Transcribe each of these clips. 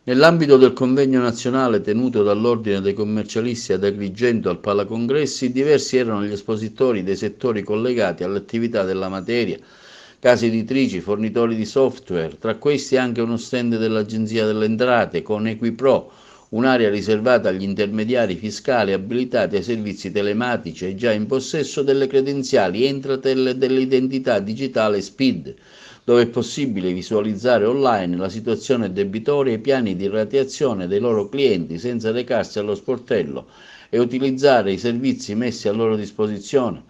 Nell'ambito del convegno nazionale tenuto dall'Ordine dei Commercialisti ad Agrigento al Palacongressi, diversi erano gli espositori dei settori collegati alle attività della materia, case editrici, fornitori di software, tra questi anche uno stand dell'Agenzia delle Entrate con EquiPro, un'area riservata agli intermediari fiscali abilitati ai servizi telematici e già in possesso delle credenziali Entratel e dell'identità digitale SPID, dove è possibile visualizzare online la situazione debitoria e i piani di rateazione dei loro clienti senza recarsi allo sportello e utilizzare i servizi messi a loro disposizione.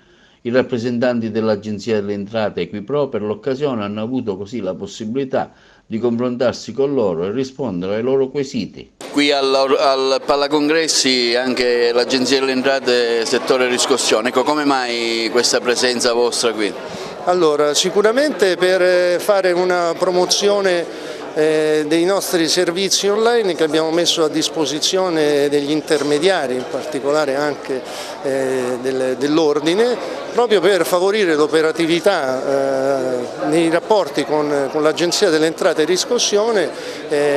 I rappresentanti dell'Agenzia delle Entrate EquiPro per l'occasione hanno avuto così la possibilità di confrontarsi con loro e rispondere ai loro quesiti. Qui al Palacongressi anche l'Agenzia delle Entrate settore riscossione, ecco, come mai questa presenza vostra qui? Allora, sicuramente per fare una promozione dei nostri servizi online che abbiamo messo a disposizione degli intermediari, in particolare anche dell'ordine, proprio per favorire l'operatività nei rapporti con l'Agenzia delle Entrate e Riscossione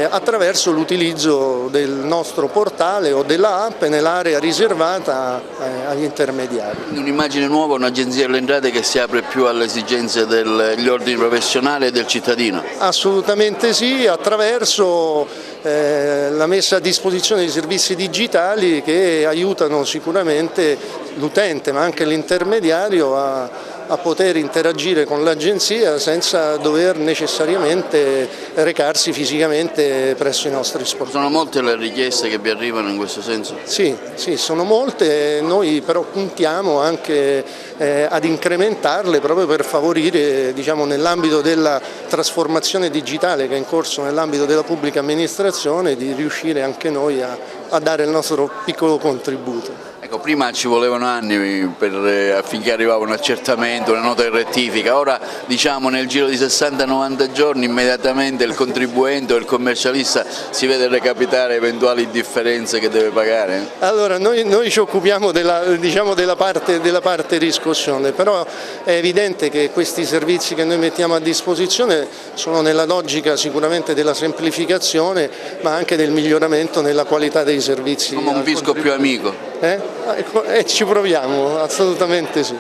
attraverso l'utilizzo del nostro portale o della app nell'area riservata agli intermediari. Un'immagine nuova, un'Agenzia delle Entrate che si apre più alle esigenze degli ordini professionali e del cittadino? Assolutamente sì, attraverso la messa a disposizione di servizi digitali che aiutano sicuramente l'utente ma anche l'intermediario a poter interagire con l'agenzia senza dover necessariamente recarsi fisicamente presso i nostri sportelli. Sono molte le richieste che vi arrivano in questo senso? Sì, sono molte, noi però puntiamo anche ad incrementarle proprio per favorire, diciamo, nell'ambito della trasformazione digitale che è in corso nell'ambito della pubblica amministrazione, di riuscire anche noi a dare il nostro piccolo contributo. Ecco, prima ci volevano anni affinché arrivava un accertamento, una nota di rettifica, ora diciamo nel giro di 60-90 giorni immediatamente il contribuente o il commercialista si vede recapitare eventuali differenze che deve pagare? Allora noi ci occupiamo della parte riscossione, però è evidente che questi servizi che noi mettiamo a disposizione sono nella logica sicuramente della semplificazione ma anche del miglioramento nella qualità dei servizi. Come un fisco più amico? Ci proviamo, assolutamente sì.